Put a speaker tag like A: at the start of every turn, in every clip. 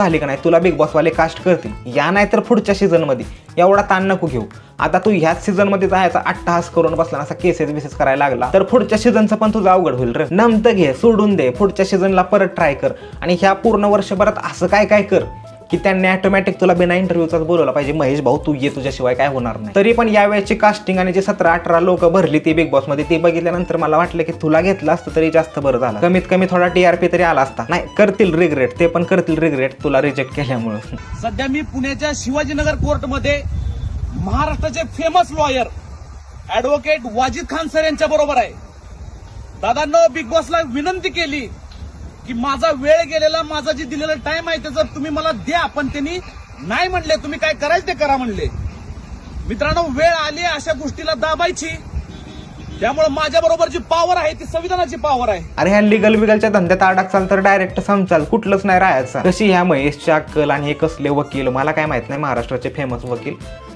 A: झाली का नाही तुला बिग बॉस वाले कास्ट करतील या नाही तर पुढच्या सीझन मध्ये. एवढा ताण नको घेऊ. आता तू ह्याच सीझन मध्ये जायचा अट्टहास करून बसला असा केसेस बिसेस करायला लागला तर पुढच्या सीझनचं पण तुझं अवघड होईल रे. नमतं घे, सोडून दे, पुढच्या सीझनला परत ट्राय कर आणि ह्या पूर्ण वर्षभरात असं काय काय कर की त्यांनी ऑटोमॅटिक तुला बिना इंटरव्ह्यूचाच बोलवला पाहिजे. महेश भाऊ तू ये, तुझ्याशिवाय काय होणार नाही. तरी पण यावेळेची कास्टिंग आणि जे 17-18 लोक भरली ती बिग बॉस मध्ये, ते बघितल्यानंतर मला वाटलं की तुला घेतलं असतं तरी जास्त बरं झालं. कमीत कमी थोडा TRP तरी आला असता. नाही करतील रिग्रेट, ते पण करतील रिग्रेट तुला रिजेक्ट केल्यामुळे.
B: सध्या मी पुण्याच्या शिवाजीनगर कोर्टमध्ये महाराष्ट्राचे famous lawyer advocate Wajid Khan sir यांच्या बरोबर आहे. दादांनो बिग बॉसला विनंती केली की माझा वेळ गेलेला, माझा जे दिलेला टाइम आहे त्याचा तुम्ही मला द्या, पण त्यांनी नाही म्हणले. तुम्ही काय करायचं ते करा म्हणले. मित्रांनो वेळ आली अशा गोष्टीला दाबायची. त्यामुळे माझ्या बरोबर जी पॉवर आहे ती संविधानाची पॉवर आहे.
A: अरे ह्या लिगल विगलच्या धंद्यात अडकचाल तर डायरेक्ट समचाल, कुठलंच नाही राहायचं. कशी ह्या महेशच्या अक्कल आणि हे कसले वकील मला काय माहित नाही, महाराष्ट्राचे फेमस वकील.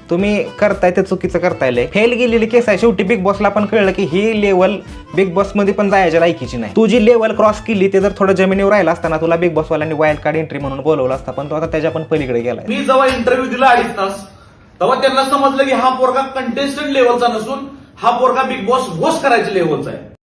A: तुम्ही करताय ते चुकीचं करताय. फेल गेलेली केस आहे. शेवटी बिग बॉसला पण कळलं की ही लेवल बिग बॉस मध्ये पण जायच्या लायकीची नाही. तू जी लेवल क्रॉस केली ते जर थोडं जमिनीवर राहिला असताना तुला बिग बॉस वाल्यांनी वाईल्ड कार्ड एंट्री म्हणून बोलवलं असतं, पण तो आता त्याच्या पण पलीकडे गेलाय.
B: मी जेव्हा इंटरव्ह्यू दिला 2.5 तास तेव्हा त्यांना समजलं की हा पोरगा कंटेस्टंट लेवलचा नसून हा पोरगा बिग बॉस होस्ट करायच्या लेवलचा आहे.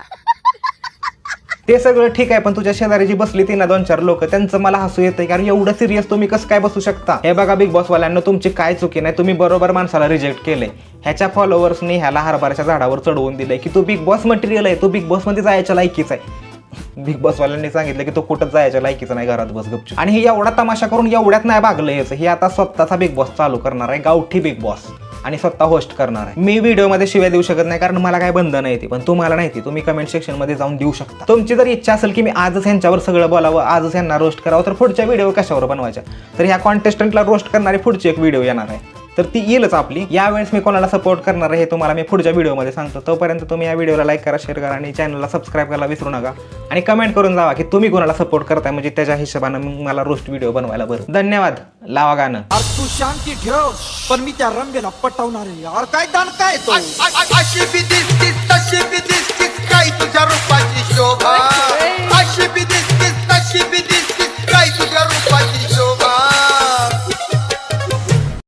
A: ते सगळं ठीक आहे, पण तुझ्या शेजारी जी बसली ती ना 2-4 लोक, त्यांचं मला हसू येतं. कारण एवढं सिरियस तुम्ही कसं काय बसू शकता. हे बघा बिग बॉस वाल्यांना तुमची काय चुकी नाही, तुम्ही बरोबर माणसाला रिजेक्ट केलंय. ह्याच्या फॉलोअर्सनी ह्याला हरभऱ्याच्या झाडावर चढवून दिलंय की तू बिग बॉस मटेरियल आहे, तू बिग बॉस मध्ये जायच्या लायकीच आहे. बिग बॉस वाल्यांनी सांगितलं की तो कुठं जायच्या लायकीचा नाही, घरात बस गपचूप. आणि हे एवढा तमाशा करून एवढ्यात नाही भागलं याचं. हे आता स्वतःचा बिग बॉस चालू करणार आहे, गावठी बिग बॉस, आणि स्वतः होस्ट करणार आहे. मी व्हिडिओमध्ये शिव्या देऊ शकत नाही कारण मला काय बंधन आहे ती, पण तुम्हाला नाही ती, तुम्ही कमेंट सेक्शन मध्ये जाऊन देऊ शकता. तुमची जर इच्छा असेल की मी आजच ह्यांच्यावर सगळं बोलावं, आजच ह्यांना रोस्ट करावं, तर पुढच्या व्हिडिओ कशावर बनवायच्या, तर ह्या कॉन्टेस्टंटला रोस्ट करणारी पुढची एक व्हिडिओ येणार आहे, तर ती येईलच आपली. यावेळेस मी कोणाला सपोर्ट करणार आहे हे तुम्हाला मी पुढच्या व्हिडिओमध्ये सांगतो. तोपर्यंत तुम्ही या व्हिडिओला लाईक करा, शेअर करा आणि चॅनलला सबस्क्राईब करायला विसरू नका. आणि कमेंट करून जावा की तुम्ही कोणाला सपोर्ट करताय, म्हणजे त्याच्या हिशोबानं मला रोस्ट व्हिडिओ बनवायला बरं. धन्यवाद. लावा गाणं.
C: तू शांती ठेव पण मी त्या रंगेला पटवणार आहे. काय दान काय तो अशी बी दिसतीस तशी बी दिसतीस काय तुझ्या